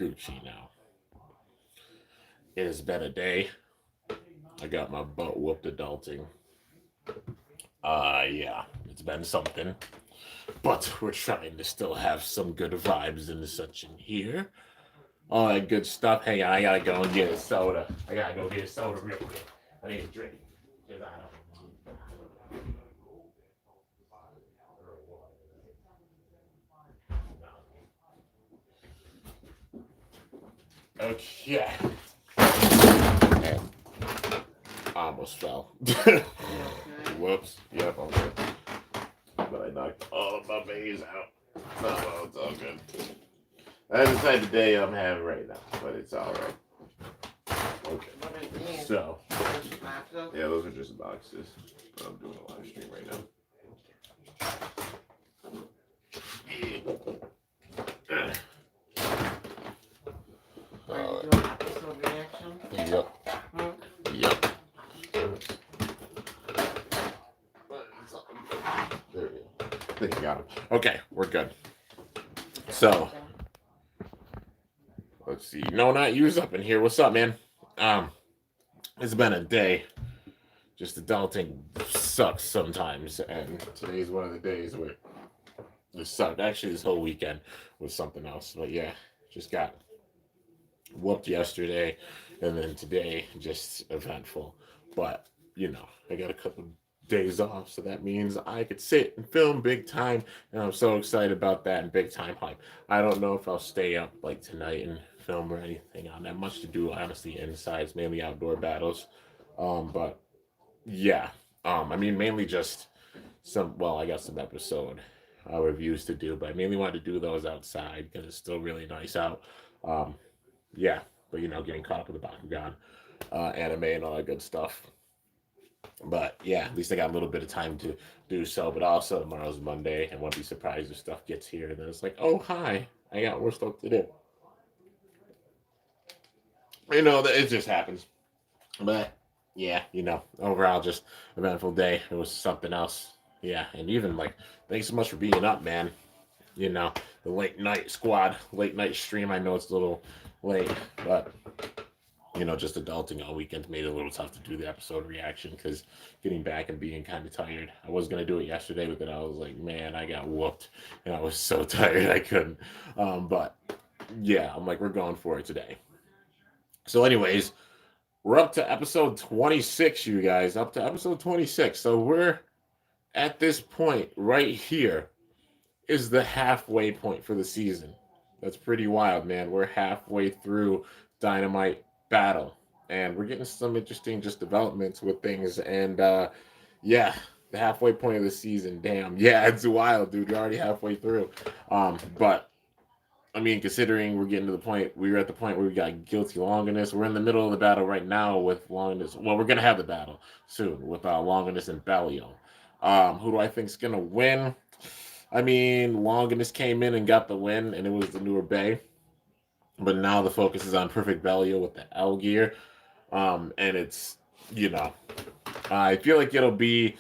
Gucci now. It has been a day. I got my butt whooped adulting. Yeah, it's been something. But we're trying to still have some good vibes and such in here. All that good stuff. Hang on, I gotta go and get a soda. I gotta go get a soda real quick. I need a drink. 'Cause I don't. Okay. Man, I almost fell. Whoops. Yep, I'm good. But I knocked all of my bays out. Oh, it's all good. That's the type of day I'm having right now, but it's all right. Okay. So, yeah, those are just boxes. I'm doing a live stream right now. Are you doing episode reaction? Yep. Yep. There we go. I think I got him. Okay, we're good. So, let's see. No, not use up in here. What's up, man? It's been a day. Just adulting sucks sometimes, and today's one of the days where it sucked. Actually, this whole weekend was something else. But yeah, just got whooped yesterday, and then today just eventful. But I got a couple days off, so that means I could sit and film big time, and I'm so excited about that and big time hype. I don't know if I'll stay up like tonight and film or anything. I don't have much to do, honestly. Inside, it's mainly outdoor battles, but yeah, I mean mainly just some. Well, I got some episode reviews to do, but I mainly wanted to do those outside because it's still really nice out. Um, yeah, but getting caught up with the Bakugan anime and all that good stuff. But yeah, at least I got a little bit of time to do so. But also tomorrow's Monday, and won't be surprised if stuff gets here. And then it's like, oh hi, I got more stuff to do. It just happens. But yeah, overall just eventful day. It was something else. Yeah, and even like, thanks so much for being up, man. The late night squad, late night stream. I know it's a little late, but just adulting all weekend made it a little tough to do the episode reaction because getting back and being kind of tired. I was gonna do it yesterday, but then I was like, man, I got whooped, and I was so tired I couldn't. But yeah, I'm like, we're going for it today. So, anyways, we're up to episode 26, you guys. Up to episode 26. So we're at this point right here is the halfway point for the season. That's pretty wild, man. We're halfway through Dynamite battle, and we're getting some interesting just developments with things. And yeah, the halfway point of the season. Damn, yeah, it's wild, dude. You're already halfway through. But I mean, considering we were at the point where we got Guilty Longinus. We're in the middle of the battle right now with Longinus. Well, we're gonna have the battle soon with Longinus and Bellio. Who do I think's gonna win? I mean, Longinus came in and got the win, and it was the newer Bay. But now the focus is on Perfect Bellio with the L gear. And it's, you know, I feel like it'll be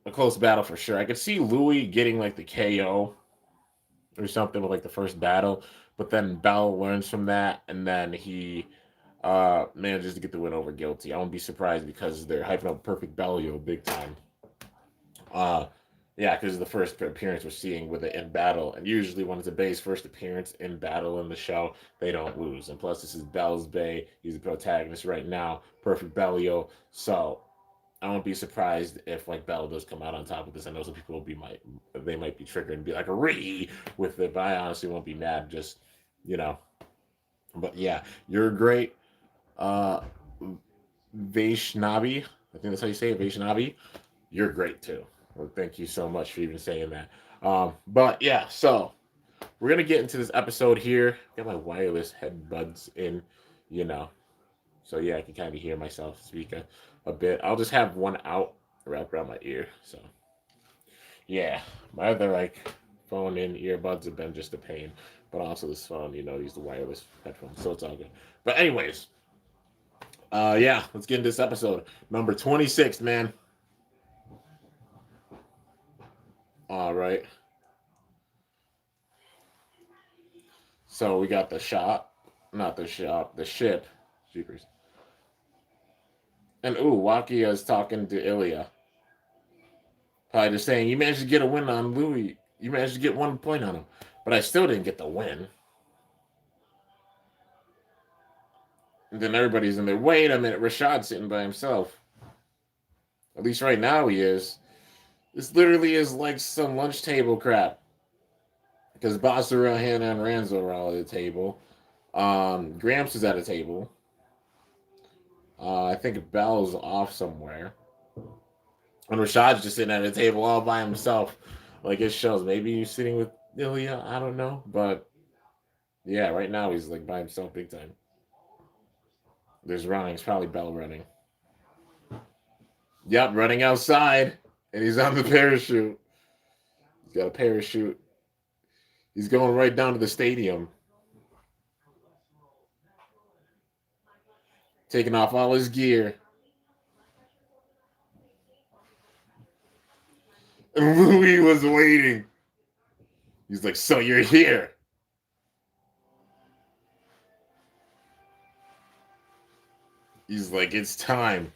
a close battle for sure. I could see Louis getting like the KO or something with like the first battle, but then Bell learns from that, and then he manages to get the win over Guilty. I won't be surprised because they're hyping up Perfect Bellio big time. Uh, yeah, because the first appearance we're seeing with it in battle, and usually when it's a Bay's first appearance in battle in the show, they don't lose. And plus, this is Bell's Bay; he's the protagonist right now. Perfect Bellio, so I won't be surprised if like Bell does come out on top of this. I know some people they might be triggered and be like "ree" with it, but I honestly won't be mad. Just you know, but yeah, you're great, uh, Vaishnavi. I think that's how you say it, Vaishnavi. You're great too. Well, thank you so much for even saying that. But yeah, so we're gonna get into this episode here. Got my wireless headbuds in, you know, so yeah, I can kind of hear myself speak a bit. I'll just have one out wrapped around my ear. So yeah, my other like phone and earbuds have been just a pain, but also this phone, use the wireless headphones, so it's all good. But anyways, yeah, let's get into this episode number 26, man. All right. So we got the shot. Not the shop, the ship. Jeepers. And ooh, Wakia is talking to Ilya. Probably just saying, you managed to get a win on Louis. You managed to get 1 point on him. But I still didn't get the win. And then everybody's in there. Wait a minute, Rashad's sitting by himself. At least right now he is. This literally is like some lunch table crap. Because Basura, Hannah, and Ranzo are all at the table. Gramps is at a table. I think Bell's off somewhere. And Rashad's just sitting at a table all by himself. Like it shows. Maybe he's sitting with Ilya. I don't know. But yeah, right now he's like by himself big time. There's running. It's probably Bell running. Yep, running outside. And he's on the parachute. He's got a parachute. He's going right down to the stadium. Taking off all his gear. And Louis was waiting. He's like, so you're here. He's like, it's time.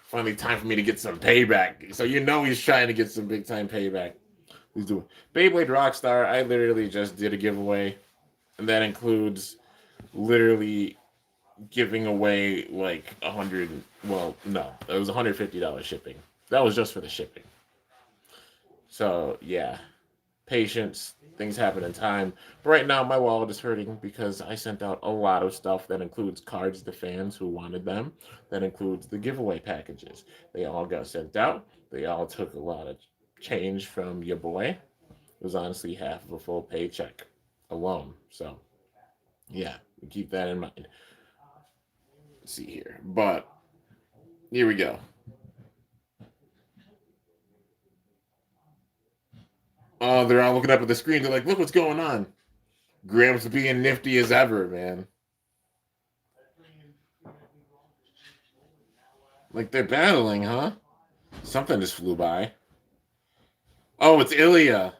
Finally time for me to get some payback. So you know he's trying to get some big time payback. He's doing Beyblade Rockstar. I literally just did a giveaway. And that includes literally giving away like 100. Well, no, it was $150 shipping. That was just for the shipping. So yeah, patience. Things happen in time. But right now, my wallet is hurting because I sent out a lot of stuff that includes cards to fans who wanted them. That includes the giveaway packages. They all got sent out. They all took a lot of change from your boy. It was honestly half of a full paycheck alone. So yeah, keep that in mind. Let's see here. But here we go. Oh, they're all looking up at the screen. They're like, look what's going on. Gramps being nifty as ever, man. Like they're battling, huh? Something just flew by. Oh, it's Ilya.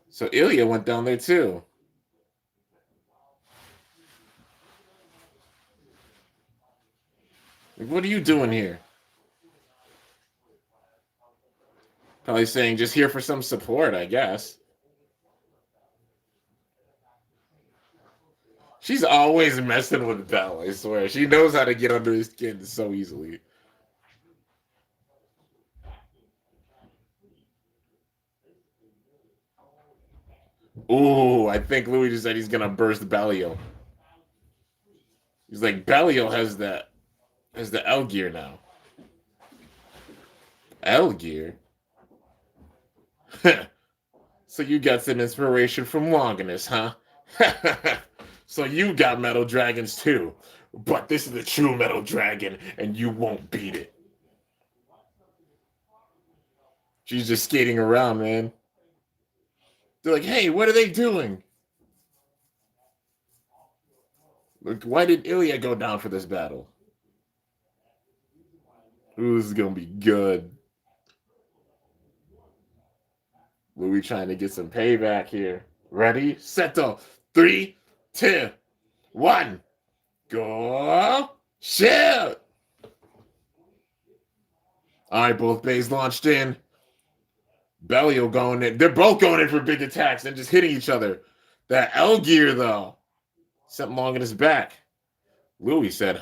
So Ilya went down there too. Like, what are you doing here? Probably saying just here for some support, I guess. She's always messing with Belle, I swear. She knows how to get under his skin so easily. Ooh, I think Louis just said he's gonna burst Bellio. He's like, Bellio has the L gear now. L gear? So you got some inspiration from Longinus, huh? So you got metal dragons too. But this is the true metal dragon, and you won't beat it. She's just skating around, man. They're like, hey, what are they doing? Like, why did Ilya go down for this battle? Ooh, this is gonna be good. Louis trying to get some payback here. Ready? Settle. 3, 2, 1. Go. Shoot! All right, both bays launched in. Bellio going in. They're both going in for big attacks and just hitting each other. That L gear, though. Something long in his back. Louis said,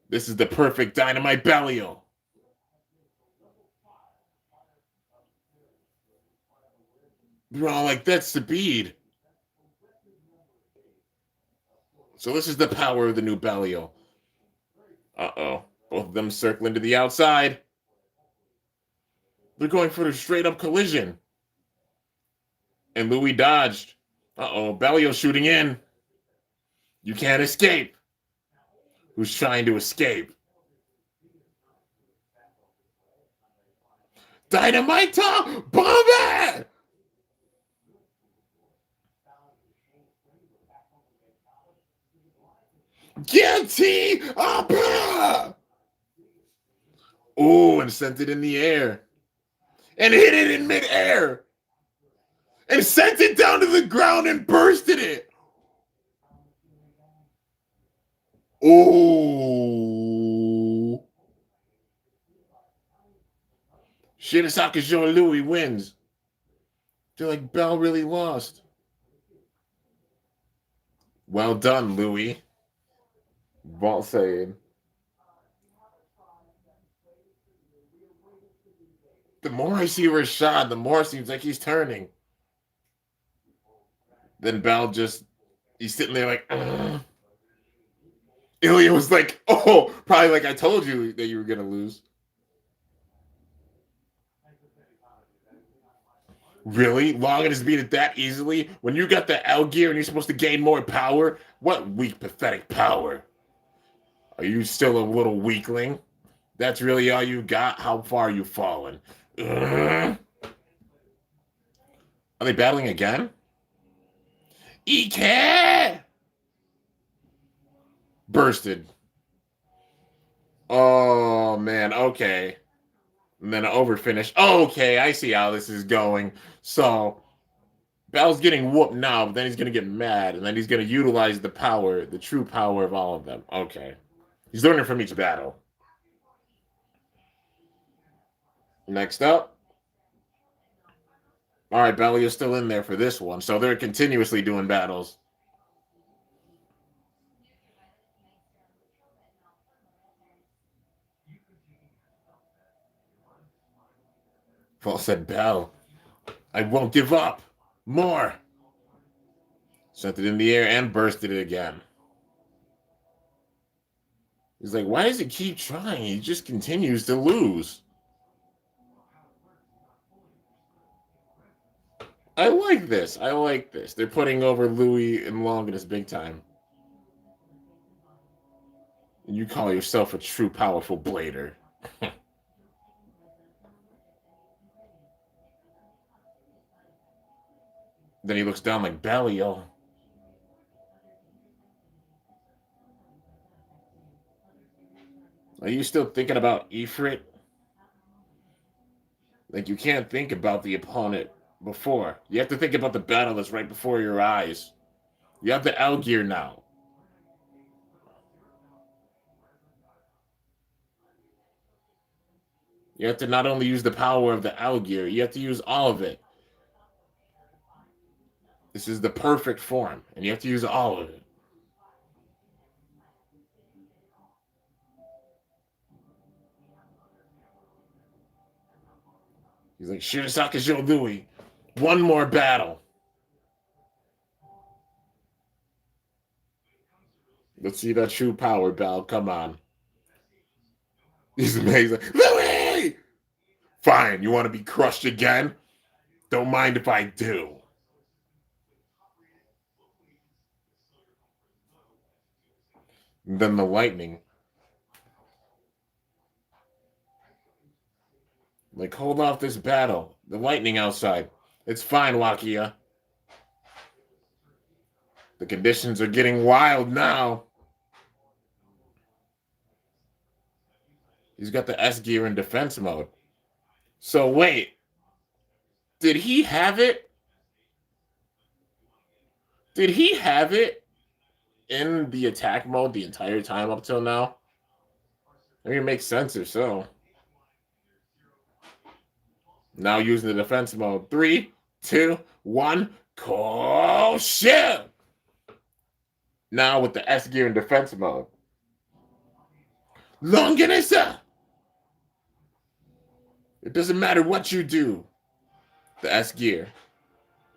this is the perfect Dynamite Bellio. We're all like, that's the bead. So this is the power of the new Bellio. Uh-oh. Both of them circling to the outside. They're going for a straight-up collision. And Louis dodged. Uh-oh, Bellio shooting in. You can't escape. Who's trying to escape? Dynamite! Bomb it! Guilty! Oh, and sent it in the air. And hit it in midair. and sent it down to the ground and bursted it. Oh. Shinosaka Joe Louis wins. They're like, Bell really lost. Well done, Louis. Walt saying. The more I see Rashad, the more it seems like he's turning. Then Bell he's sitting there like, ugh. Ilya was like, oh, probably like I told you that you were going to lose. Really? Longan has beat it that easily? When you got the L gear and you're supposed to gain more power? What weak, pathetic power? Are you still a little weakling? That's really all you got? How far are you fallen? Are they battling again? Ike! Bursted. Oh, man. Okay. And then an overfinish. Okay, I see how this is going. So, Bell's getting whooped now, but then he's going to get mad, and then he's going to utilize the power, the true power of all of them. Okay. He's learning from each battle. Next up. All right, Belly is still in there for this one, so they're continuously doing battles. Paul said, Bell, I won't give up. More. Sent it in the air and bursted it again. He's like, why does he keep trying? He just continues to lose. I like this. I like this. They're putting over Louis and Longinus big time. And you call yourself a true powerful blader. Then he looks down like Belial. Are you still thinking about Ifrit? Like, you can't think about the opponent before. You have to think about the battle that's right before your eyes. You have the L gear now. You have to not only use the power of the L gear, you have to use all of it. This is the perfect form, and you have to use all of it. He's like, Shinosaka Joe Louis, one more battle. Let's see that true power, Bell. Come on. He's amazing. Louis! Fine, you want to be crushed again? Don't mind if I do. And then the lightning. Like, hold off this battle. The lightning outside. It's fine, Wakia. The conditions are getting wild now. He's got the S gear in defense mode. So wait. Did he have it? Did he have it in the attack mode the entire time up till now? I mean, it makes sense or so. Now using the defense mode. 3, 2, 1. Call ship. Now with the S gear in defense mode. Longinessa. It doesn't matter what you do. The S gear.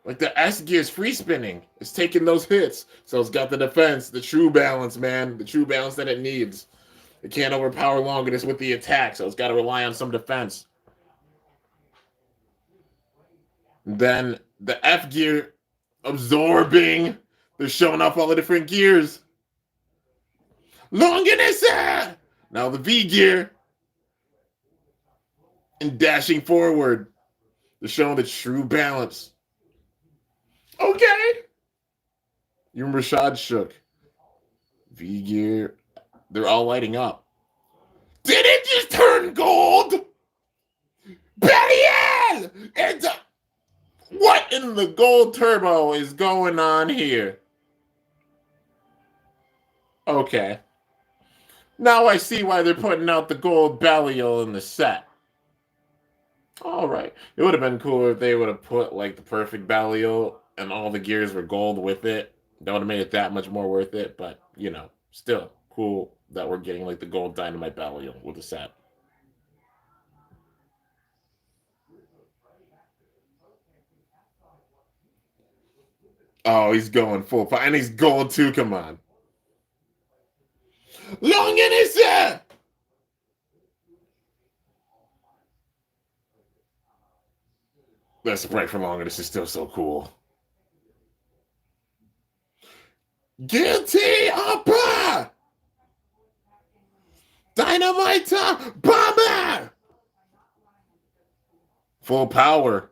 Like, the S gear is free spinning. It's taking those hits. So it's got the defense, the true balance, man. The true balance that it needs. It can't overpower Longinus with the attack, so it's got to rely on some defense. Then the F gear absorbing. They're showing off all the different gears. Longinessa! Now the V gear. And dashing forward. They're showing the true balance. Okay. You and Rashad shook. V gear. They're all lighting up. Did it just turn gold? Belial! What in the gold turbo is going on here? Okay. Now I see why they're putting out the gold Belial in the set. All right. It would have been cooler if they would have put like the perfect Belial and all the gears were gold with it. That would have made it that much more worth it. But, still cool that we're getting like the gold Dynamite Belial with the set. Oh, he's going full power. And he's gold too. Come on. Long in his head! That sprite for longer. This is still so cool. Guilty upper! Dynamite bomber! Full power.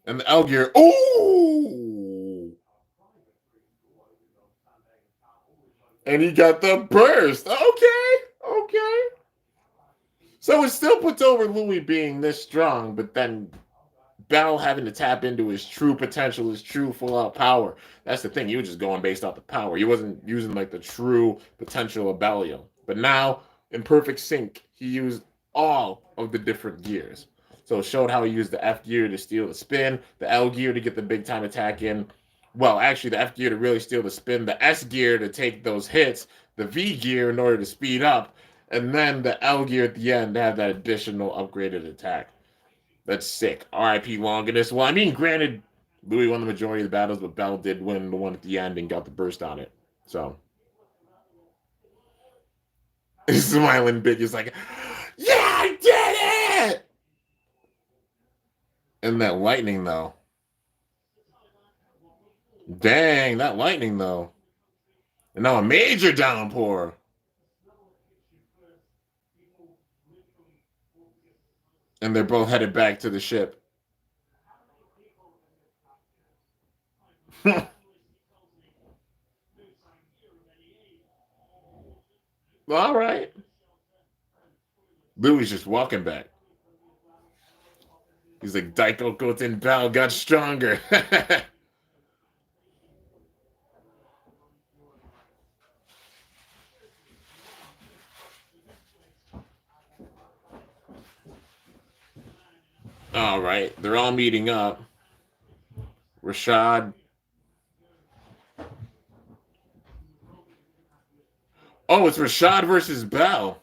And the L gear. Ooh! And he got the burst. Okay. So it still puts over Louis being this strong, but then Bell having to tap into his true potential, his true full-out power. That's the thing. He was just going based off the power. He wasn't using like the true potential of Belial. But now, in perfect sync, he used all of the different gears. So it showed how he used the F gear to steal the spin, the L gear to get the big time attack in. Well, actually, the F gear to really steal the spin, the S gear to take those hits, the V gear in order to speed up, and then the L gear at the end to have that additional upgraded attack. That's sick. RIP Longinus. Well, I mean, granted, Louis won the majority of the battles, but Bell did win the one at the end and got the burst on it. So. He's smiling big. He's like, yeah, I did it! And that lightning, though. Dang, that lightning, though. And now a major downpour. And they're both headed back to the ship. All right. Louis just walking back. He's like, Daiko Goten Bao got stronger. All right. They're all meeting up. Rashad. Oh, it's Rashad versus Bell.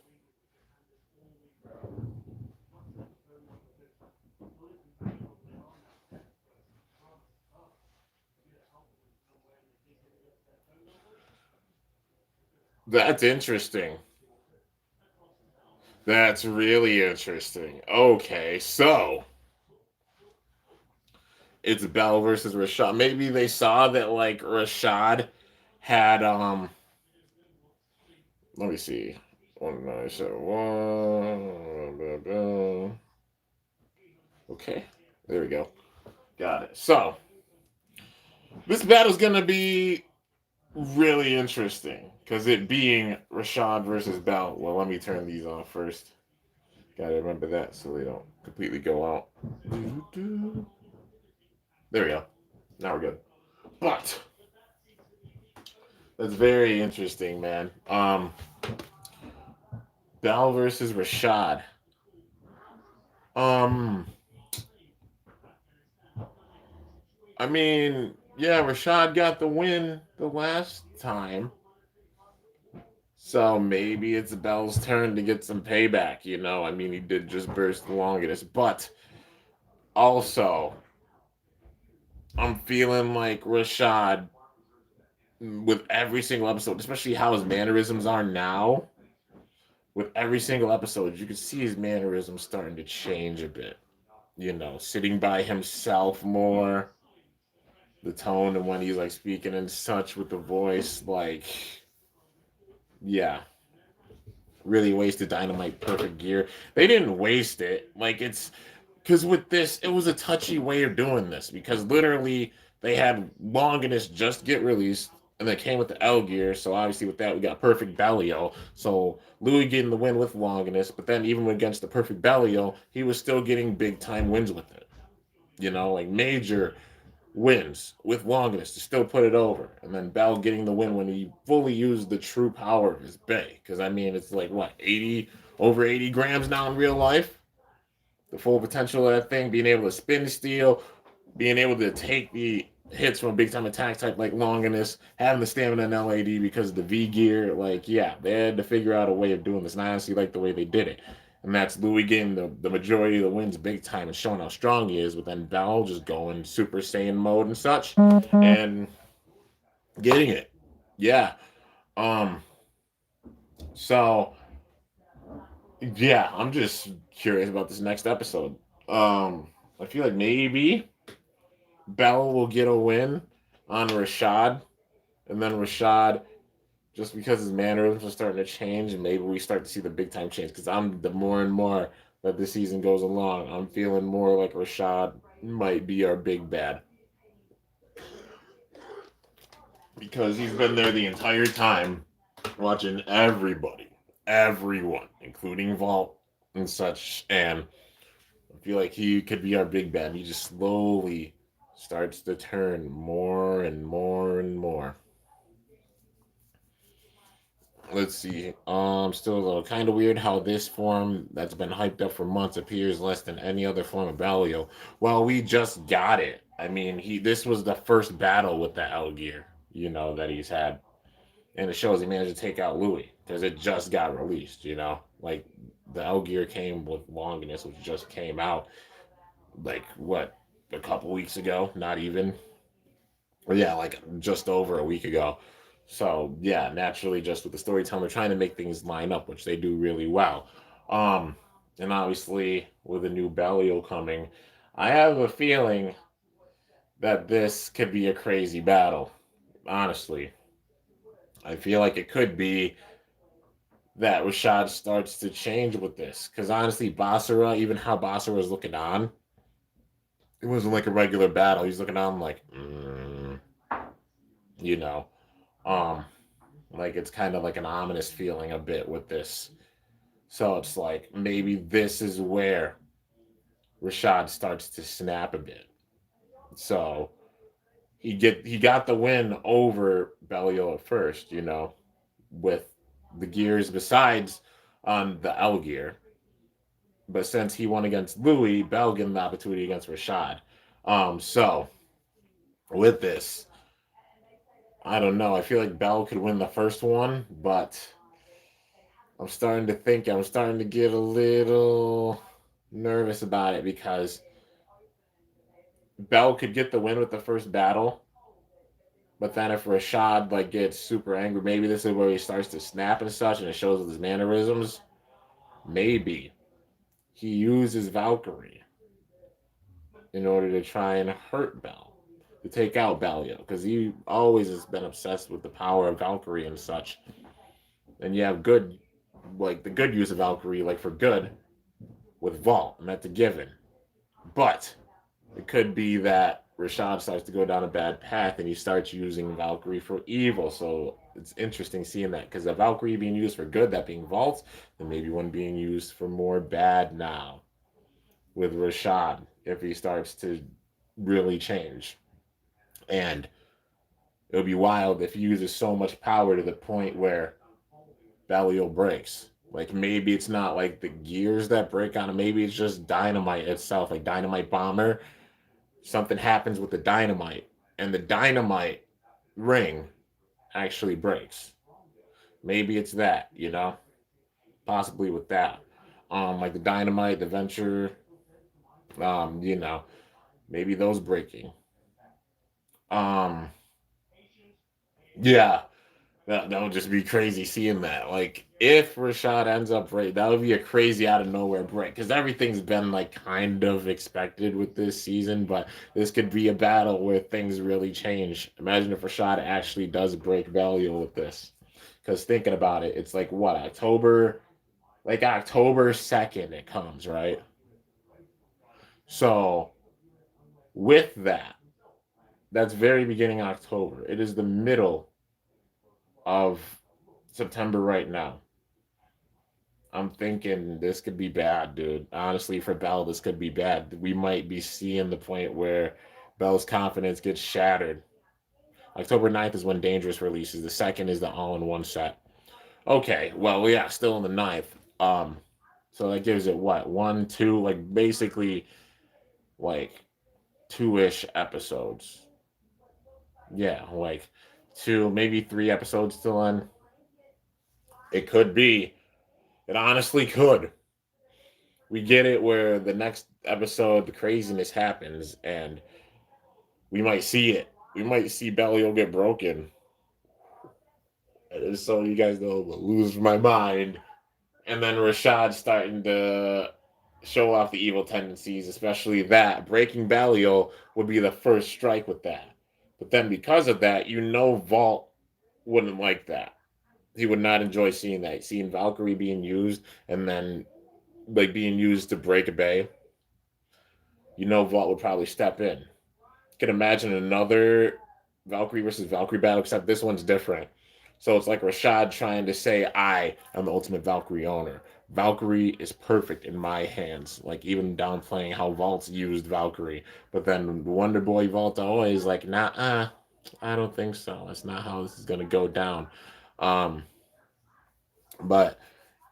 That's interesting. That's really interesting. Okay, so it's Bell versus Rashad. Maybe they saw that like Rashad had let me see. 1971. Okay, there we go. Got it. So this battle's gonna be really interesting because it being Rashad versus Bell. Well, let me turn these off first. Gotta remember that so they don't completely go out. There we go. Now we're good. But that's very interesting, man. Bell versus Rashad. I mean, yeah, Rashad got the win the last time. So maybe it's Bell's turn to get some payback, I mean, he did just burst the longest. But also, I'm feeling like Rashad, with every single episode, especially how his mannerisms are now, with every single episode, you can see his mannerisms starting to change a bit. Sitting by himself more, the tone and when he's like speaking and such with the voice, like, yeah, really wasted Dynamite perfect gear. They didn't waste it. Like, it's because with this, it was a touchy way of doing this because literally they had Longinus just get released and they came with the L gear. So obviously with that, we got perfect Belial. So Louis getting the win with Longinus, but then even against the perfect Belial, he was still getting big time wins with it. like major wins with Longinus to still put it over, and then Bell getting the win when he fully used the true power of his bay. Because I mean, it's like what 80 grams now in real life. The full potential of that thing, being able to spin steel, being able to take the hits from a big time attack type like Longinus, having the stamina in LAD because of the V gear. Like, yeah, they had to figure out a way of doing this. And I honestly like the way they did it. And that's Louis getting the majority of the wins big time and showing how strong he is, but then Bell just going Super Saiyan mode and such and getting it. Yeah. Um, so yeah, I'm just curious about this next episode. I feel like maybe Bell will get a win on Rashad, and then Rashad, just because his mannerisms are starting to change, and maybe we start to see the big time change. Because I'm the more and more that the season goes along, I'm feeling more like Rashad might be our big bad because he's been there the entire time, watching everyone, including Vault and such, and I feel like he could be our big bad. He just slowly starts to turn more and more and more. Let's see. Still a little kind of weird how this form that's been hyped up for months appears less than any other form of Balio. Well, we just got it. I mean, this was the first battle with the L gear, that he's had, and it shows he managed to take out Louis because it just got released. Like the L gear came with Longinus, which just came out like what a couple weeks ago, not even, or yeah, like just over a week ago. So yeah, naturally, just with the storytelling, they're trying to make things line up, which they do really well. Um, and obviously, with a new Belial coming, I have a feeling that this could be a crazy battle. Honestly, I feel like it could be that Rashad starts to change with this. Because honestly, Basara, even how Basara was looking on, it wasn't like a regular battle. He's looking on like, you know, um, like it's kind of like an ominous feeling a bit with this. So it's like maybe this is where Rashad starts to snap a bit. So he got the win over Belial at first, with the gears besides the L gear. But since he won against Louis, Bell getting the opportunity against Rashad. So with this, I don't know. I feel like Bell could win the first one, but I'm starting to get a little nervous about it because Bell could get the win with the first battle, but then if Rashad like gets super angry, maybe this is where he starts to snap and such, and it shows with his mannerisms. Maybe he uses Valkyrie in order to try and hurt Bell, to take out Balio, because he always has been obsessed with the power of Valkyrie and such. And you have good, like the good use of Valkyrie, like for good, with Vault, and that's a given. But it could be that Rashad starts to go down a bad path and he starts using Valkyrie for evil. So it's interesting seeing that because the Valkyrie being used for good, that being Vault, and maybe one being used for more bad now with Rashad if he starts to really change. And it would be wild if he uses so much power to the point where Balio breaks. Like maybe it's not like the gears that break on him, maybe it's just dynamite itself, like dynamite bomber. Something happens with the dynamite, and the dynamite ring actually breaks. Maybe it's that, possibly with that. Like the dynamite, the venture, um, you know, maybe those breaking. Um, yeah, that would just be crazy seeing that. Like, if Rashad ends up right, that would be a crazy out of nowhere break because everything's been like kind of expected with this season, but this could be a battle where things really change. Imagine if Rashad actually does break value with this. Because thinking about it, it's like what, October 2nd, it comes, right? So, with that, that's very beginning October. It is the middle of September right now. I'm thinking this could be bad, dude. Honestly, for Bell, this could be bad. We might be seeing the point where Bell's confidence gets shattered. October 9th is when Dangerous releases. The second is the all-in-one set. Okay, well, yeah, still in the ninth. So that gives it what, one, two, like basically like two-ish episodes. Yeah, like two, maybe three episodes still in. It could be. It honestly could. We get it where the next episode the craziness happens and we might see it. We might see Belial get broken. And so you guys know, lose my mind. And then Rashad starting to show off the evil tendencies, especially that. Breaking Belial would be the first strike with that. But then because of that, Vault wouldn't like that. He would not enjoy seeing that. Seeing Valkyrie being used and then like being used to break a bay. Vault would probably step in. Can imagine another Valkyrie versus Valkyrie battle, except this one's different. So it's like Rashad trying to say, I am the ultimate Valkyrie owner. Valkyrie is perfect in my hands. Like even downplaying how Vault's used Valkyrie. But then Wonder Boy Vault always like, nah, I don't think so. That's not how this is gonna go down. Um, but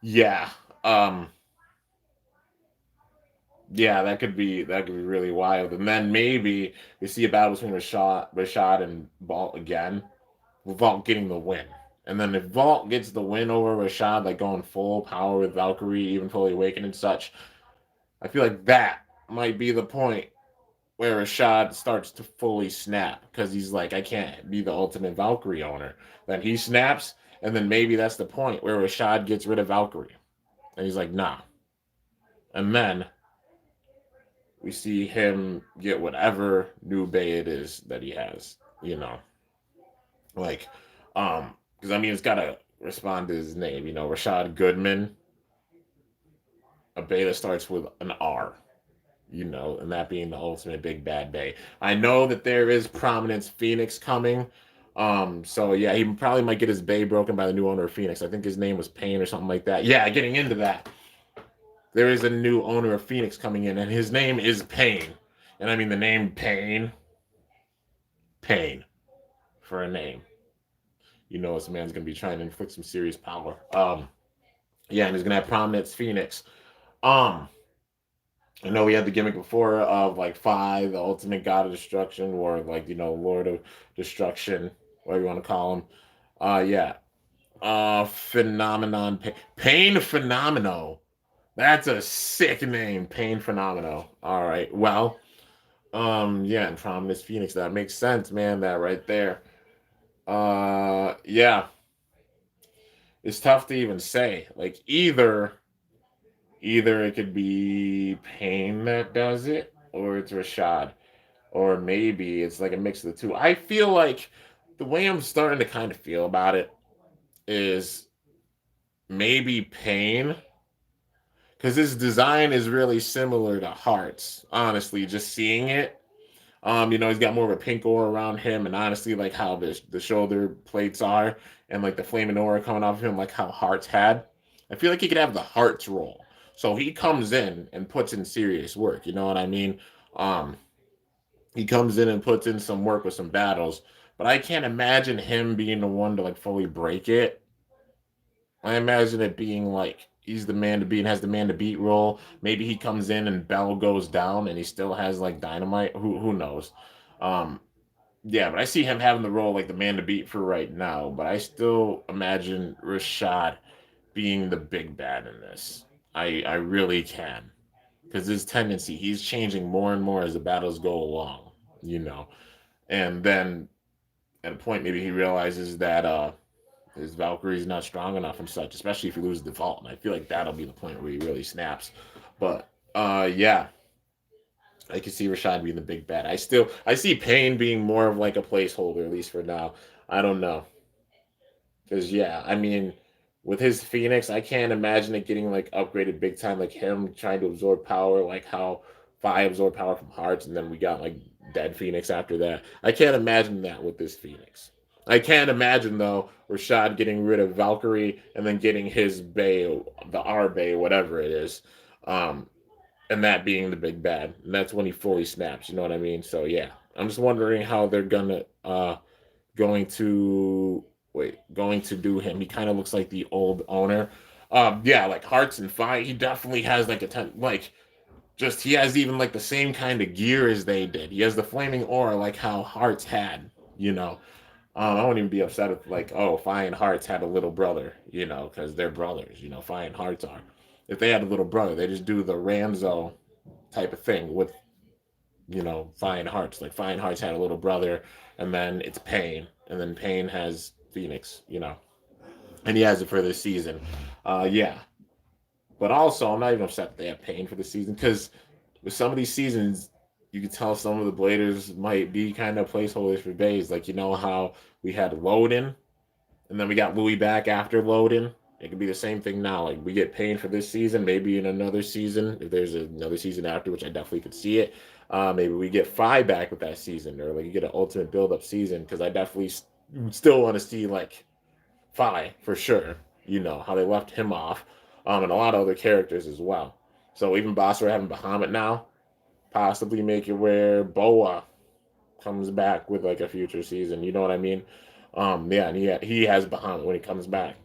yeah. Um, Yeah, that could be really wild. And then maybe we see a battle between Rashad and Vault again, with Vault getting the win. And then if Vault gets the win over Rashad, like going full power with Valkyrie, even fully awakened and such, I feel like that might be the point where Rashad starts to fully snap because he's like, I can't be the ultimate Valkyrie owner. Then he snaps, and then maybe that's the point where Rashad gets rid of Valkyrie. And he's like, nah. And then we see him get whatever new bay it is that he has, like, because I mean, it's got to respond to his name, Rashad Goodman, a bay that starts with an R, and that being the ultimate big bad bay. I know that there is Prominence Phoenix coming. So yeah, he probably might get his bay broken by the new owner of Phoenix. I think his name was Payne or something like that. Yeah, getting into that. There is a new owner of Phoenix coming in, and his name is Payne. And I mean the name Pain for a name. This man's gonna be trying to inflict some serious power. Yeah, and he's gonna have Prominence Phoenix. Um, I know we had the gimmick before of like Phi, the ultimate god of destruction, or like Lord of Destruction, whatever you want to call him. Yeah. Phenomenon Pain Phenomeno. That's a sick name, Pain Phenomeno. All right. Well, yeah, and Prominence Phoenix. That makes sense, man. That right there. Yeah, it's tough to even say. Like either it could be Payne that does it, or it's Rashad, or maybe it's like a mix of the two. I feel like the way I'm starting to kind of feel about it is maybe Payne, because his design is really similar to Hearts. Honestly, just seeing it. He's got more of a pink aura around him, and honestly, like how the shoulder plates are, and like the flaming aura coming off of him, like how Hearts had. I feel like he could have the Hearts role. So he comes in and puts in serious work. You know what I mean? Um, he comes in and puts in some work with some battles, but I can't imagine him being the one to like fully break it. I imagine it being like he's the man to beat and has the man to beat role. Maybe he comes in and Bell goes down and he still has like Dynamite. Who knows? Um, yeah, but I see him having the role like the man to beat for right now. But I still imagine Rashad being the big bad in this. I really can, because his tendency, he's changing more and more as the battles go along. You know, and then at a point maybe he realizes that his Valkyrie's not strong enough and such, especially if he loses the vault. And I feel like that'll be the point where he really snaps. But yeah, I can see Rashad being the big bad. I see Payne being more of like a placeholder, at least for now. I don't know. Because yeah, I mean, with his Phoenix, I can't imagine it getting like upgraded big time, like him trying to absorb power, like how Fi absorbed power from Hearts, and then we got like Dead Phoenix after that. I can't imagine that with this Phoenix. I can't imagine though Rashad getting rid of Valkyrie and then getting his Bay, the R Bay, whatever it is, um, and that being the big bad. And that's when he fully snaps. You know what I mean? So yeah, I'm just wondering how they're gonna going to going to do him. He kind of looks like the old owner. Yeah, like Hearts and Fire. He definitely has like like just he has even like the same kind of gear as they did. He has the flaming aura like how Hearts had. You know, I won't even be upset if like, oh, Fine Hearts had a little brother, you know, because they're brothers, you know, Fine Hearts are. If they had a little brother, they just do the Ramzo type of thing with, you know, Fine Hearts. Like Fine Hearts had a little brother, and then it's Pain, and then Pain has Phoenix, you know, and he has it for this season. Yeah, but also I'm not even upset that they have Pain for the season because with some of these seasons, you can tell some of the bladers might be kind of placeholders for bays. Like you know how we had Loden and then we got Louis back after Loden. It could be the same thing now. Like we get Pain for this season, maybe in another season, if there's another season after, which I definitely could see it. Maybe we get Fi back with that season, or like you get an ultimate build up season because I definitely still want to see like Fi for sure. You know how they left him off, and a lot of other characters as well. So even Boss, we're having Bahamut now, possibly make it where Boa comes back with like a future season. You know what I mean? Yeah, and he has Bahamut when he comes back.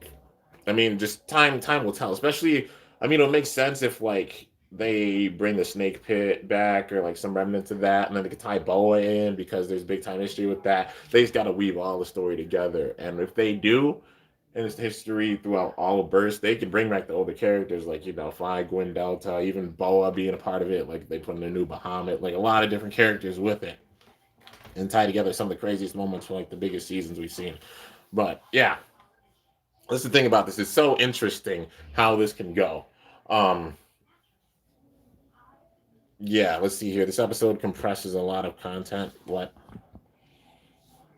I mean, just time will tell. Especially, I mean, it'll make sense if like they bring the Snake Pit back or like some remnants of that, and then they could tie Boa in because there's big time history with that. They just got to weave all the story together, and if they do, and its history throughout all of Burst, they can bring back the older characters like, you know, Fly, Gwyn Delta, even Boa being a part of it. Like they put in a new Bahamut, like a lot of different characters with it and tie together some of the craziest moments from like the biggest seasons we've seen. But yeah, that's the thing about this. It's so interesting how this can go. Um, yeah, let's see here. This episode compresses a lot of content. What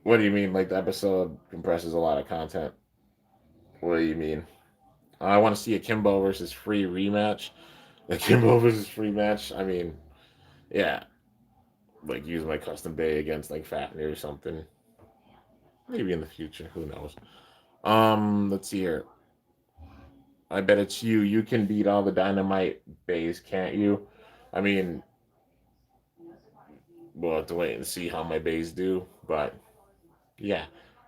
do you mean? Like the episode compresses a lot of content? What do you mean? I want to see a Kimbo versus Free rematch. A Kimbo versus Free match. I mean, yeah, like use my custom bay against like Fafnir or something. Maybe in the future. Who knows? Let's see here. I bet it's you. You can beat all the Dynamite bays, can't you? I mean, we'll have to wait and see how my bays do. But yeah,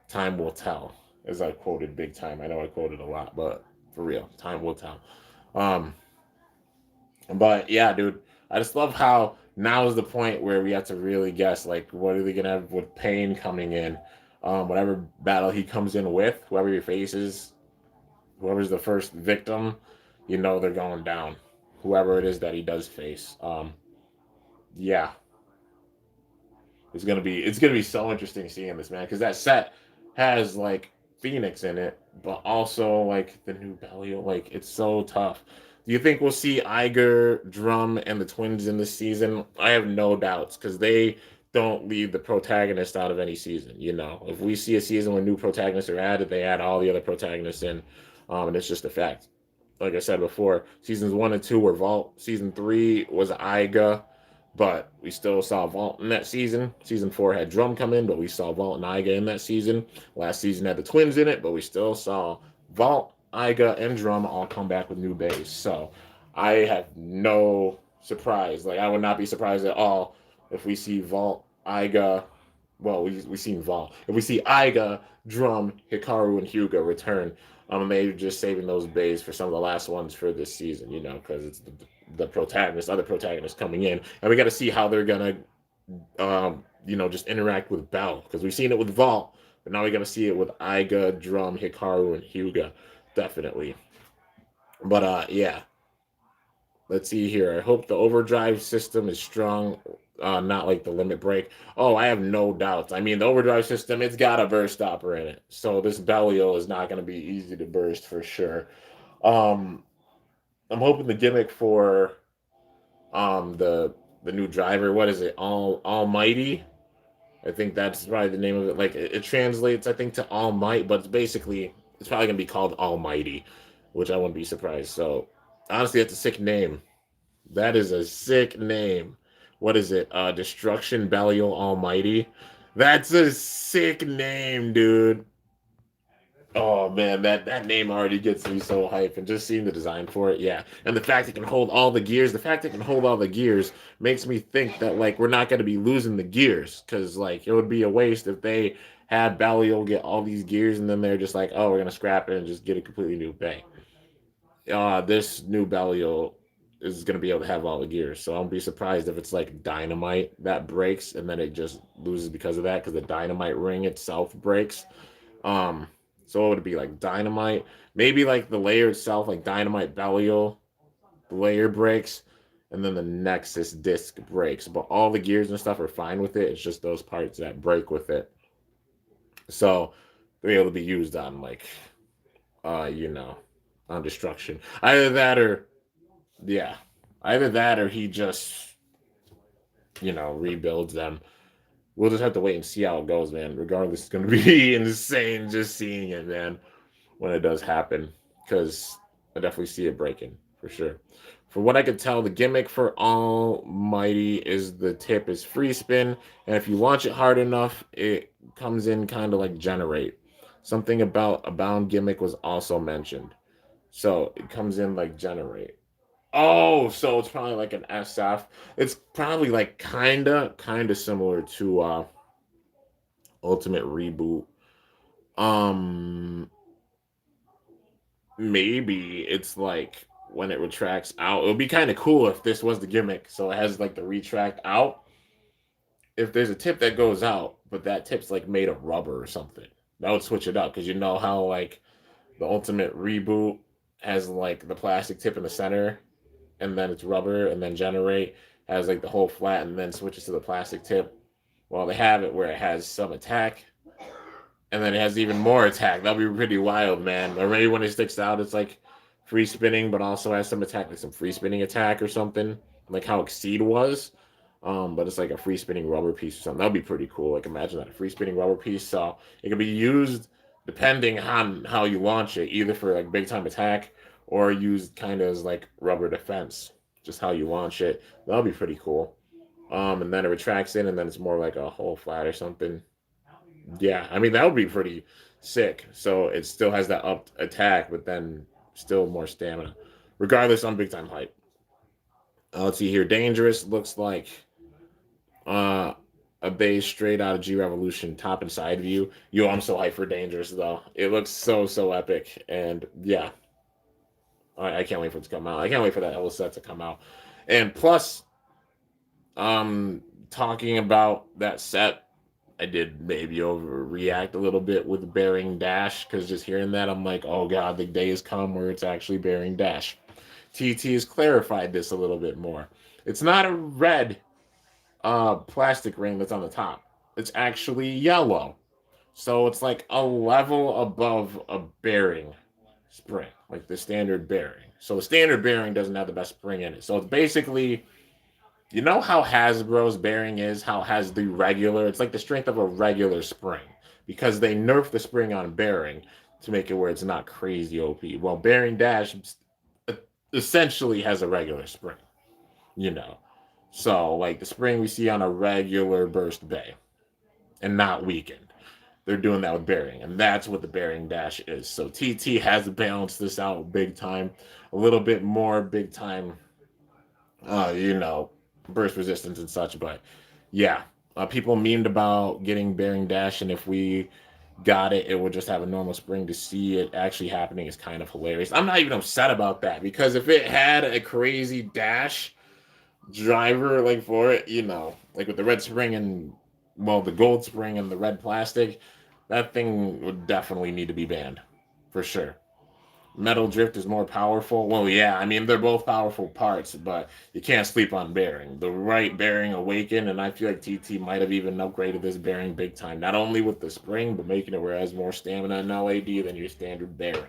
time will tell. As I quoted big time. I know I quoted a lot, but for real, time will tell. Um, but yeah, dude, I just love how now is the point where we have to really guess like what are they gonna have with Pain coming in. Whatever battle he comes in with, whoever he faces, whoever's the first victim, you know they're going down. Whoever it is that he does face. Yeah, it's gonna be so interesting seeing this man because that set has like Phoenix in it, but also like the new Belial. Like it's so tough. Do you think we'll see Iger, Drum, and the twins in this season? I have no doubts because they don't leave the protagonist out of any season. You know, if we see a season where new protagonists are added, they add all the other protagonists in, and it's just a fact. Like I said before, seasons 1 and 2 were Vault. Season 3 was Iga, but we still saw Vault in that season. Season 4 had Drum come in, but we saw Vault and Iga in that season. Last season had the twins in it, but we still saw Vault, Iga, and Drum all come back with new bays. So I have no surprise. Like I would not be surprised at all if we see Vault, Iga. Well, we seen Vault. If we see Iga, Drum, Hikaru, and Hyuga return, maybe just saving those bays for some of the last ones for this season, you know, because it's the protagonist, other protagonists coming in, and we got to see how they're gonna, you know, just interact with Bell because we've seen it with Vault, but now we got to see it with Iga, Drum, Hikaru, and Hyuga, definitely. But yeah, let's see here. I hope the overdrive system is strong, not like the limit break. Oh, I have no doubts. I mean, the overdrive system, it's got a burst stopper in it, so this Belial is not going to be easy to burst for sure. Um, I'm hoping the gimmick for the new driver, what is it? Almighty. I think that's probably the name of it. Like it translates, I think, to All Might, but it's probably gonna be called Almighty, which I wouldn't be surprised. So honestly, that's a sick name. That is a sick name. What is it? Destruction Belial Almighty. That's a sick name, dude. Oh man, that name already gets me so hype, and just seeing the design for it, yeah. And the fact it can hold all the gears, the fact it can hold all the gears makes me think that like we're not going to be losing the gears, because like it would be a waste if they had Belial get all these gears and then they're just like, oh, we're gonna scrap it and just get a completely new bang. This new Belial is gonna be able to have all the gears, so I'll be surprised if it's like Dynamite that breaks and then it just loses because of that, because the Dynamite ring itself breaks. um, so it would be like Dynamite, maybe like the layer itself, like Dynamite Belial, the layer breaks, and then the Nexus disc breaks. But all the gears and stuff are fine with it. It's just those parts that break with it. So they're able to be used on like you know, on destruction. Either that or yeah. Either that or he just, rebuilds them. We'll just have to wait and see how it goes, man. Regardless, it's gonna be insane just seeing it, man, when it does happen, because I definitely see it breaking for sure. For what I could tell, the gimmick for Almighty is the tip is free spin, and if you launch it hard enough, it comes in kind of like generate. Something about a bound gimmick was also mentioned. So it comes in like generate. Oh, so it's probably like an SF. It's probably like kinda similar to Ultimate Reboot. Um Maybe it's like when it retracts out. It would be kind of cool if this was the gimmick. So it has like the retract out. If there's a tip that goes out, but that tip's like made of rubber or something, that would switch it up, because you know how like the Ultimate Reboot has like the plastic tip in the center, and then it's rubber, and then generate has like the whole flat and then switches to the plastic tip. Well, they have it where it has some attack and then it has even more attack. That'll be pretty wild, man. Or maybe when it sticks out, it's like free spinning, but also has some attack, like some free spinning attack or something, like how Exceed was. But it's like a free spinning rubber piece or something. That'd be pretty cool. Like imagine that, a free spinning rubber piece. So it can be used depending on how you launch it, either for like big time attack or used kind of as like rubber defense. Just how you launch it. That'll be pretty cool. And then it retracts in, and then it's more like a whole flat or something. Yeah, I mean that would be pretty sick. So it still has that up attack, but then still more stamina. Regardless, I'm big time hype. Let's see here. Dangerous looks like uh a base straight out of G Revolution top and side view. Yo, I'm so hyped for Dangerous though. It looks so epic, and yeah, I can't wait for it to come out. I can't wait for that L set to come out. And plus, talking about that set, I did maybe overreact a little bit with Bearing Dash, because just hearing that, I'm like, oh god, the day has come where it's actually Bearing Dash. TT has clarified this a little bit more. It's not a red plastic ring that's on the top. It's actually yellow. So it's like a level above a bearing spring, like the standard bearing. So the standard bearing doesn't have the best spring in it. So it's basically, you know how Hasbro's bearing is, how it has the regular, it's like the strength of a regular spring, because they nerf the spring on bearing to make it where it's not crazy OP. Well, Bearing Dash essentially has a regular spring, you know. So, like the spring we see on a regular burst bay and not weakened. They're doing that with bearing, and that's what the Bearing Dash is. So TT has balanced this out big time, a little bit more big time, you know, burst resistance and such. But yeah, people memed about getting Bearing Dash, and if we got it, it would just have a normal spring. To see it actually happening is kind of hilarious. I'm not even upset about that, because if it had a crazy dash driver like for it, you know, like with the red spring and well, the gold spring and the red plastic, that thing would definitely need to be banned for sure. Metal Drift is more powerful. Well, yeah, I mean they're both powerful parts, but you can't sleep on bearing. The right bearing awaken, and I feel like TT might have even upgraded this bearing big time. Not only with the spring, but making it where it has more stamina and LAD than your standard bearing.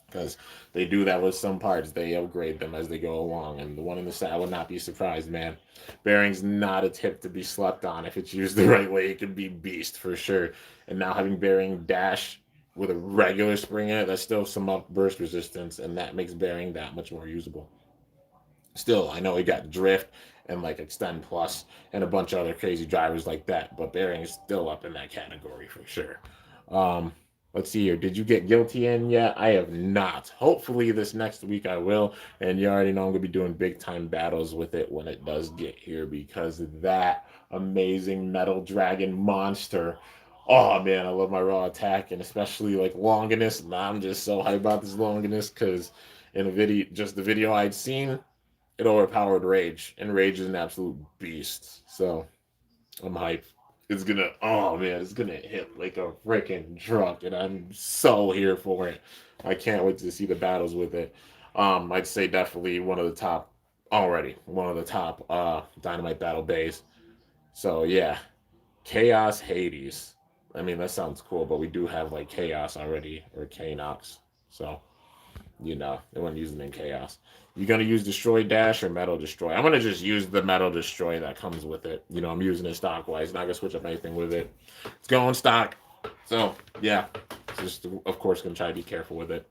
Because they do that with some parts. They upgrade them as they go along. And the one in the set, I would not be surprised, man. Bearing's not a tip to be slept on. If it's used the right way, it can be beast for sure. And now having Bearing Dash with a regular spring in it, that's still some up burst resistance, and that makes Bearing that much more usable. Still, I know he got Drift and like Extend Plus and a bunch of other crazy drivers like that, but Bearing is still up in that category for sure. Um, let's see here. Did you get Guilty in yet? I have not. Hopefully, this next week I will. And you already know I'm going to be doing big time battles with it when it does get here because of that amazing Metal Dragon monster. Oh man, I love my raw attack and especially like Longinus. And I'm just so hyped about this Longinus because in a video, just the video I'd seen, it overpowered Rage, and Rage is an absolute beast. So I'm hyped. It's gonna, oh man, it's gonna hit like a freaking truck, and I'm so here for it. I can't wait to see the battles with it. I'd say definitely one of the top already, one of the top Dynamite battle bays. So yeah, Chaos Hades. I mean that sounds cool, but we do have like Chaos already or Kanox. So they want to use them in Chaos. You gonna use Destroy Dash or Metal Destroy? I'm gonna just use the Metal Destroy that comes with it. I'm using it stock wise. Not gonna switch up anything with it. It's going stock. So yeah, just of course gonna try to be careful with it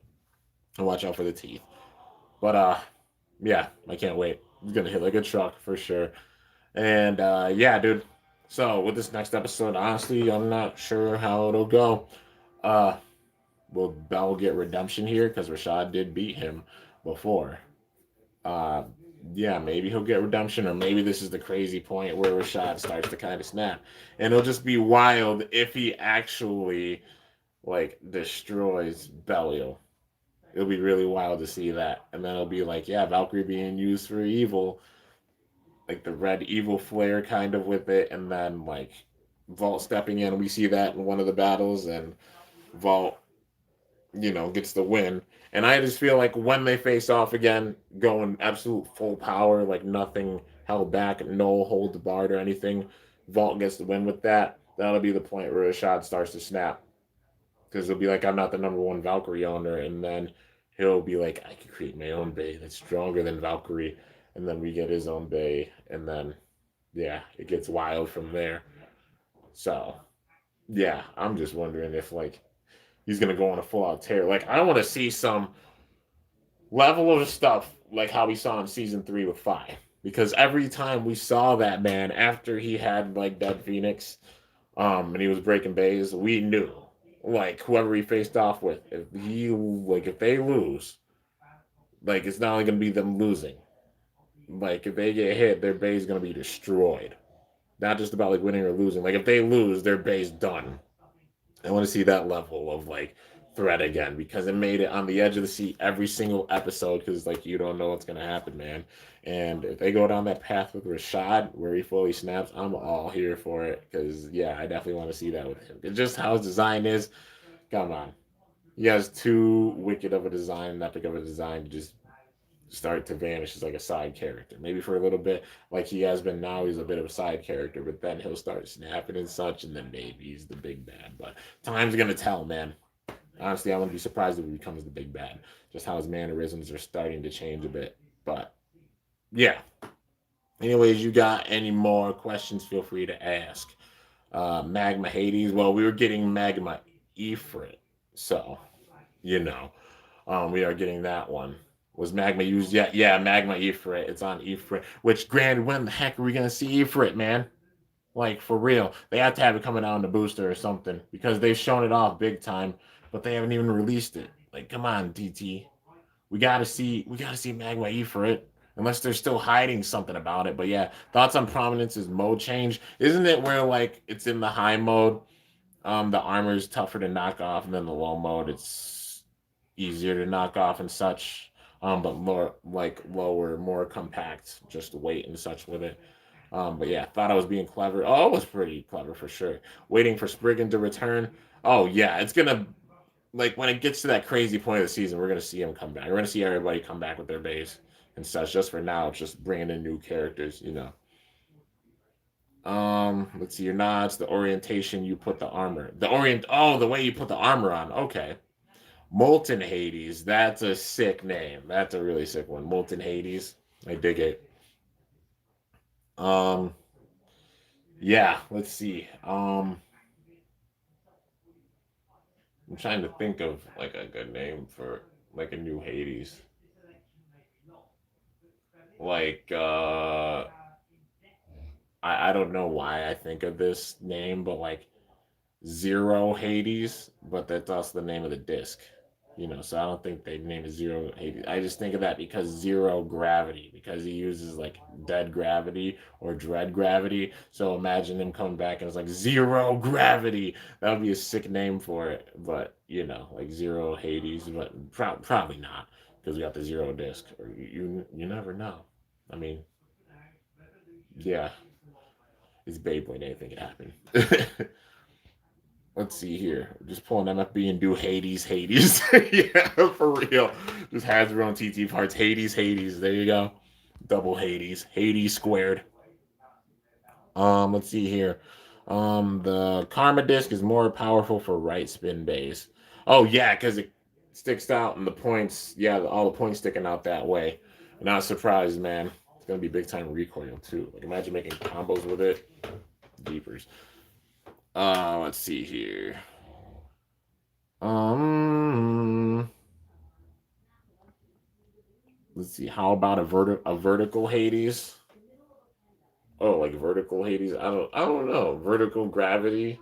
and watch out for the teeth. But yeah, I can't wait. It's gonna hit like a truck for sure. And yeah, dude. So with this next episode, honestly, I'm not sure how it'll go. Uh, will Bell get redemption here? Because Rashad did beat him before. Uh, yeah, maybe he'll get redemption, or maybe this is the crazy point where Rashad starts to kind of snap, and it'll just be wild if he actually like destroys Belial. It'll be really wild to see that, and then it'll be like, yeah, Valkyrie being used for evil, like the red evil flare kind of with it, and then like Vault stepping in. We see that in one of the battles, and Vault gets the win. And I just feel like when they face off again, going absolute full power, like nothing held back, no hold barred or anything, Vault gets the win with that. That'll be the point where Rashad starts to snap. Because he'll be like, I'm not the number one Valkyrie owner. And then he'll be like, I can create my own Bay that's stronger than Valkyrie. And then we get his own Bay. And then, yeah, it gets wild from there. So, yeah, I'm just wondering if, like, he's gonna go on a full out tear. Like I want to see some level of stuff like how we saw in season 3 with Fi. Because every time we saw that man after he had like Dead Phoenix, and he was breaking bays, we knew like whoever he faced off with, if they lose, like it's not only gonna be them losing. Like if they get hit, their bay is gonna be destroyed. Not just about like winning or losing. Like if they lose, their bay's done. I want to see that level of like threat again because it made it on the edge of the seat every single episode because like you don't know what's gonna happen, man. And if they go down that path with Rashad where he fully snaps, I'm all here for it because yeah, I definitely want to see that with him. It's just how his design is. Come on, he has too wicked of a design, epic of a design to just start to vanish as like a side character. Maybe for a little bit, like he has been now, he's a bit of a side character, but then he'll start snapping and such, and then maybe he's the big bad. But time's gonna tell, man. Honestly, I wouldn't be surprised if he becomes the big bad. Just how his mannerisms are starting to change a bit. But yeah. Anyways, you got any more questions? Feel free to ask. Magma Hades. Well, we were getting Magma Ifrit, so you know. We are getting that one. Was Magma used yet? Yeah, Magma Ifrit. It's on Ifrit. Which, granted, when the heck are we gonna see Ifrit, man? Like for real, they have to have it coming out in the booster or something because they've shown it off big time, but they haven't even released it. Like, come on, DT. We gotta see Magma Ifrit. Unless they're still hiding something about it. But yeah, thoughts on Prominence is mode change. Isn't it where like it's in the high mode? The armor is tougher to knock off, and then the low mode it's easier to knock off and such. But more like lower, more compact, just weight and such with it. But yeah, thought I was being clever. Oh, it was pretty clever for sure. Waiting for Spriggan to return. Oh yeah, it's gonna like when it gets to that crazy point of the season, we're gonna see him come back. We're gonna see everybody come back with their base and such. Just for now, it's just bringing in new characters. Let's see your nods. The orientation you put the armor. The way you put the armor on. Okay. Molten Hades. That's a sick name. That's a really sick one. Molten Hades. I dig it. Um, yeah, let's see. I'm trying to think of like a good name for like a new Hades. like I don't know why I think of this name, but like Zero Hades, but that's also the name of the disc. So I don't think they name it Zero Hades. I just think of that because zero gravity, because he uses like dead gravity or dread gravity. So imagine him coming back and it's like zero gravity. That would be a sick name for it. But like Zero Hades, but probably not because we got the zero disc. Or you never know. I mean, yeah, it's Beyblade. Anything can happen. Let's see here. Just pulling MFB and do Hades. Yeah, for real. Just Hasbro and TT parts. Hades. There you go. Double Hades squared. Let's see here. The Karma disc is more powerful for right spin bays. Oh yeah, because it sticks out and the points. Yeah, all the points sticking out that way. Not surprised, man. It's gonna be big time recoil too. Like imagine making combos with it. Jeepers. Let's see here. Um, let's see. How about a vertical Hades? Oh, like vertical Hades? I don't know. Vertical gravity.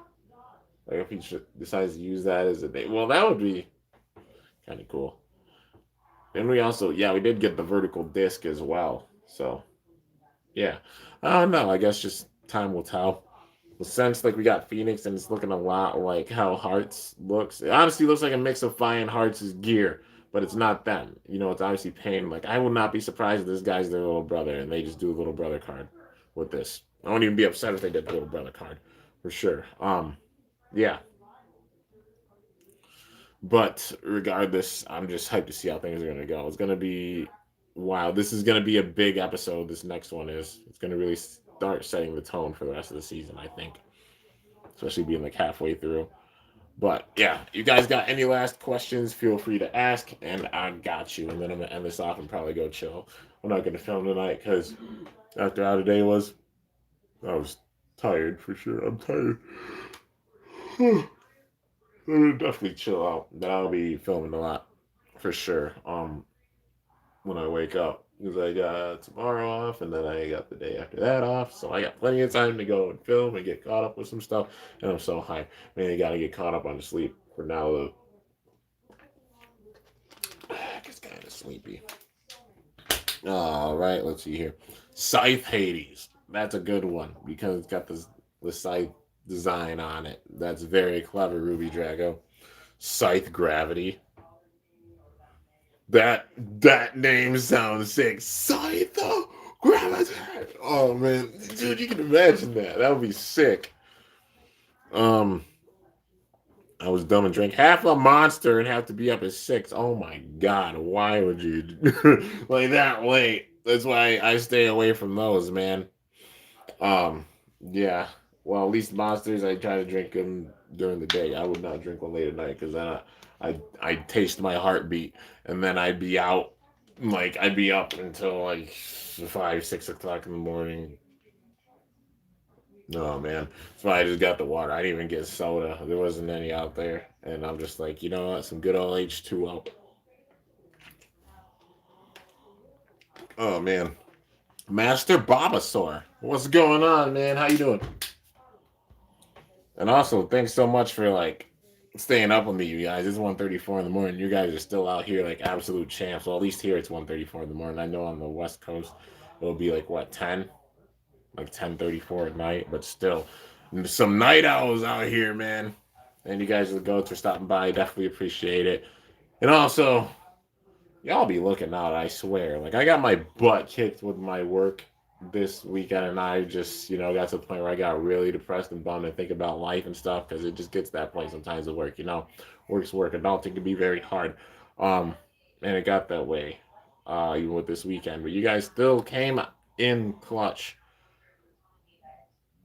Like if he decides to use that as a name, well, that would be kind of cool. And we also, yeah, we did get the vertical disc as well. So yeah, I don't know. I guess just time will tell. Well, since like we got Phoenix and it's looking a lot like how Hearts looks. It honestly looks like a mix of Fi and Hearts' gear, but it's not them. It's obviously Pain. Like I will not be surprised if this guy's their little brother and they just do a little brother card with this. I won't even be upset if they did the little brother card for sure. Yeah. But regardless, I'm just hyped to see how things are gonna go. It's gonna be wow. This is gonna be a big episode. This next one is. It's gonna really start setting the tone for the rest of the season. I think, especially being like halfway through. But yeah, you guys got any last questions? Feel free to ask, and I got you. And then I'm gonna end this off and probably go chill. I'm not gonna film tonight because after how the day was, I was tired for sure. I'm tired. I'm gonna definitely chill out. But I'll be filming a lot for sure. When I wake up, because I got tomorrow off, and then I got the day after that off, so I got plenty of time to go and film and get caught up with some stuff. And I'm so hyped. Man, you gotta get caught up on the sleep for now. Though. It's kind of sleepy. All right, let's see here. Scythe Hades. That's a good one because it's got the scythe design on it. That's very clever, Ruby Drago. Scythe Gravity. That name sounds sick. Scythe Gravity. Oh man, dude, you can imagine that. That would be sick. Um, I was dumb and drank half a monster and have to be up at 6. Oh my god, why would you like that late? That's why I stay away from those, man. Um, yeah. Well, at least monsters, I try to drink them during the day. I would not drink one late at night because then I taste my heartbeat, and then I'd be out. Like I'd be up until like 5, 6 o'clock in the morning. No man, that's why I just got the water. I didn't even get soda. There wasn't any out there, and I'm just like, you know what? Some good old H2O. Oh man, Master Bobasaur, what's going on, man? How you doing? And also, thanks so much for like staying up with me, you guys. It's 1:34 in the morning. You guys are still out here like absolute champs. Well, at least here it's 1:34 in the morning. I know on the West Coast it'll be like what 10, like 10:34 at night. But still, some night owls out here, man. And you guys are the goats for stopping by. Definitely appreciate it. And also, y'all be looking out, I swear. Like I got my butt kicked with my work this weekend, and I just, got to the point where I got really depressed and bummed and think about life and stuff because it just gets to that point sometimes at work. Work's work. Adulting can be very hard, and it got that way, even with this weekend. But you guys still came in clutch.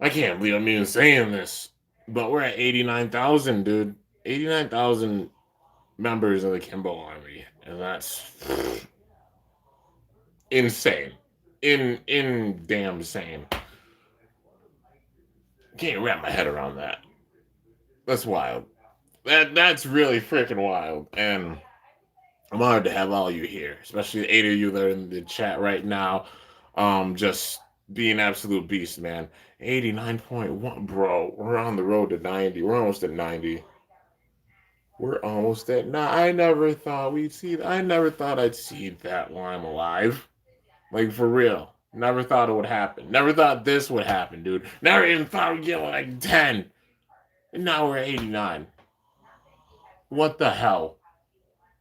I can't believe I'm even saying this, but we're at 89,000, dude. 89,000 members of the Kimbo Army, and that's insane. In damn sane. Can't wrap my head around that. That's wild. That's really freaking wild. And I'm honored to have all you here, especially the 8 of you that are in the chat right now. Just being absolute beast, man. 89.1, bro. We're on the road to 90. We're almost at 90. We're almost at I never thought we'd see that. I never thought I'd see that while I'm alive. Like, for real. Never thought it would happen. Never thought this would happen, dude. Never even thought we'd get like 10. And now we're 89. What the hell?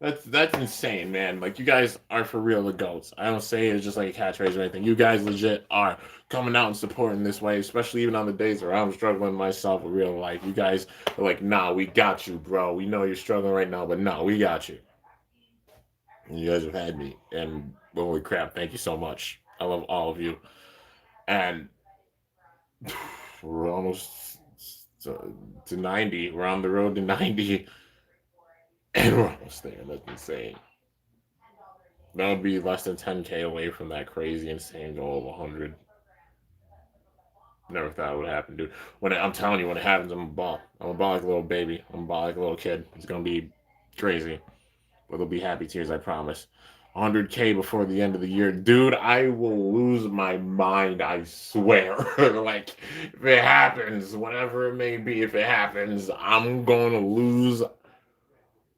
That's insane, man. Like, you guys are for real the goats. I don't say it's just like a catchphrase or anything. You guys legit are coming out and supporting this way, especially even on the days where I'm struggling myself in real life. You guys are like, nah, we got you, bro. We know you're struggling right now, but no, we got you. And you guys have had me. And holy crap, thank you so much. I love all of you. And we're almost to 90. We're on the road to 90. And we're almost there. That's insane. That would be less than 10K away from that crazy, insane goal of 100. Never thought it would happen, dude. I'm telling you, when it happens, I'm a ball. I'm a ball like a little baby. I'm a ball like a little kid. It's gonna be crazy, but it'll be happy tears, I promise. 100K before the end of the year, dude. I will lose my mind. I swear. Like, if it happens, whatever it may be, if it happens, I'm gonna lose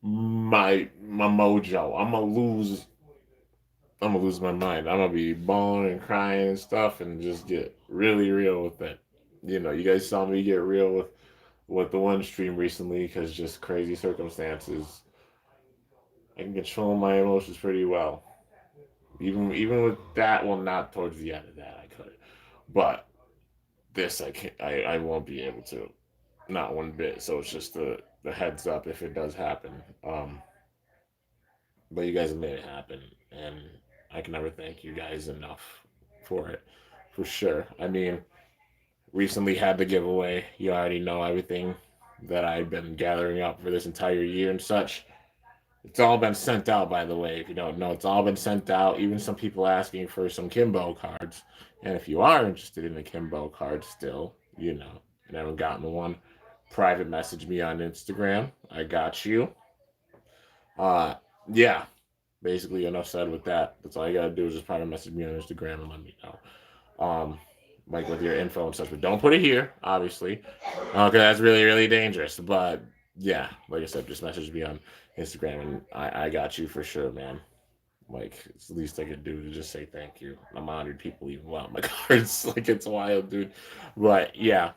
my mojo. I'm gonna lose my mind. I'm gonna be bawling and crying and stuff, and just get really real with it. You know, you guys saw me get real with the one stream recently because just crazy circumstances. I can control my emotions pretty well. Even with that, well, not towards the end of that, I could, but this I can't. I won't be able to, not one bit. So it's just the heads up if it does happen. But you guys have made it happen, and I can never thank you guys enough for it, for sure. I mean, recently had the giveaway. You already know everything that I've been gathering up for this entire year and such. It's all been sent out, by the way. If you don't know, it's all been sent out. Even some people asking for some Kimbo cards. And if you are interested in a Kimbo card still, you know, and haven't gotten one, private message me on Instagram. I got you. Uh, yeah, basically enough said with that. That's all you gotta do is just private message me on Instagram and let me know. Um, like with your info and such, but don't put it here, obviously, because that's really really dangerous. But yeah, like I said, just message me on Instagram and I got you for sure, man. Like, it's the least I could do to just say thank you. I'm honored people even want my cards. Like, it's wild, dude. But yeah.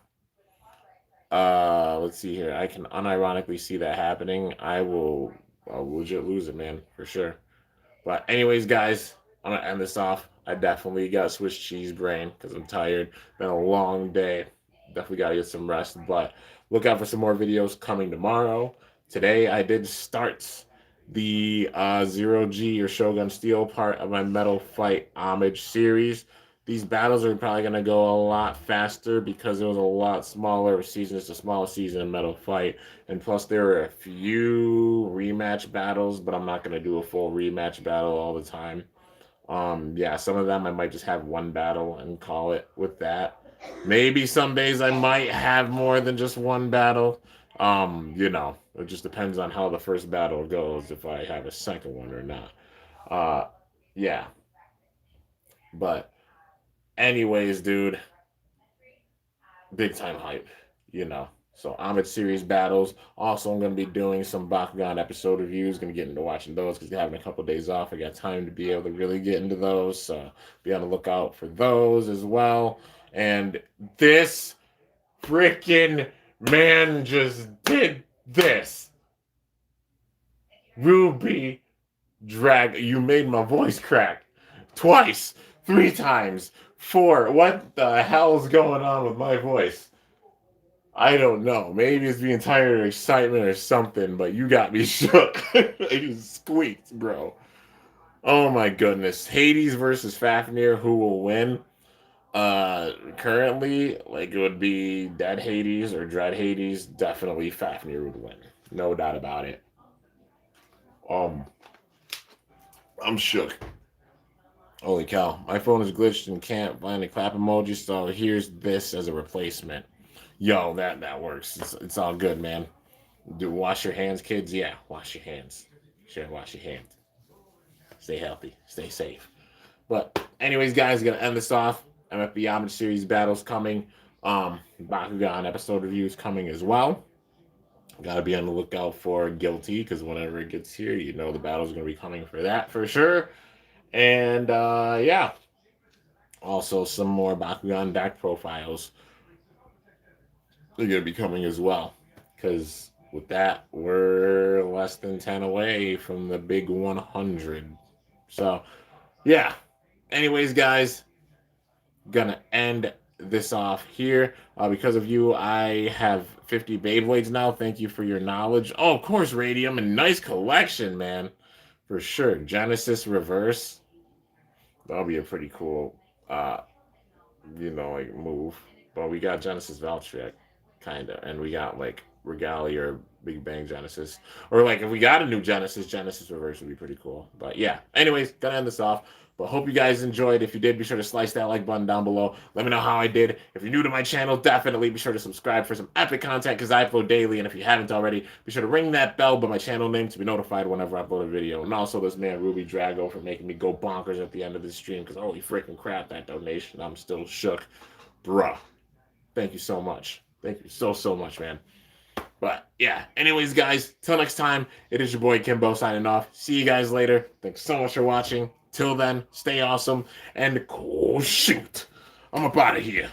Let's see here. I can unironically see that happening. I'll legit lose it, man, for sure. But anyways, guys, I'm gonna end this off. I definitely got Swiss cheese brain because I'm tired. Been a long day. Definitely gotta get some rest. But look out for some more videos coming tomorrow. Today I did start the Zero G or Shogun Steel part of my Metal Fight Homage series. These battles are probably gonna go a lot faster because it was a lot smaller of a season. It's a small season of Metal Fight. And plus, there are a few rematch battles, but I'm not going to do a full rematch battle all the time. Yeah, some of them I might just have one battle and call it with that. Maybe some days I might have more than just one battle. You know, it just depends on how the first battle goes, if I have a second one or not. Uh, yeah. But, anyways, dude, big time hype, you know. So Ahmed series battles. Also, I'm gonna be doing some Bakugan episode reviews. Gonna get into watching those because having a couple of days off. I got time to be able to really get into those. So be on the lookout for those as well. And this freaking man just did this. Ruby Drag. You made my voice crack twice, 3 times, 4. What the hell's going on with my voice? I don't know. Maybe it's being tired of excitement or something, but you got me shook. You squeaked, bro. Oh my goodness. Hades versus Fafnir, who will win? Currently, like, it would be Dead Hades or Dread Hades. Definitely Fafnir would win. No doubt about it. Um, I'm shook. Holy cow. My phone is glitched and can't find a clap emoji, so here's this as a replacement. Yo, that works. It's all good, man. Do wash your hands, kids? Yeah, wash your hands. Sure, wash your hands. stay healthy, stay safe. But anyways, guys, gonna end this off. MFB Homage series battles coming. Bakugan episode reviews coming as well. Gotta be on the lookout for Guilty, because whenever it gets here, you know the battle's gonna be coming for that for sure. And yeah. Also some more Bakugan deck profiles. They're gonna be coming as well. Because with that, we're less than 10 away from the big 100. So yeah. Anyways, guys, gonna end this off here. Because of you, I have 50 Beyblades now. Thank you for your knowledge. Oh, of course, Radium, and nice collection, man. For sure. Genesis Reverse. That'll be a pretty cool, like move. But we got Genesis Valtryek, kinda, and we got like Regalia or Big Bang Genesis, or like if we got a new Genesis Reverse would be pretty cool. But yeah, anyways, gonna end this off. But hope you guys enjoyed. If you did, be sure to slice that like button down below. Let me know how I did. If you're new to my channel, definitely be sure to subscribe for some epic content because I upload daily. And if you haven't already, be sure to ring that bell by my channel name to be notified whenever I upload a video. And also this man, Ruby Drago, for making me go bonkers at the end of the stream because holy freaking crap, that donation. I'm still shook. Bruh. Thank you so much. Thank you so much, man. But yeah, anyways, guys, till next time, it is your boy Kimbo signing off. See you guys later. Thanks so much for watching. Till then, stay awesome and shoot. I'm up out of here.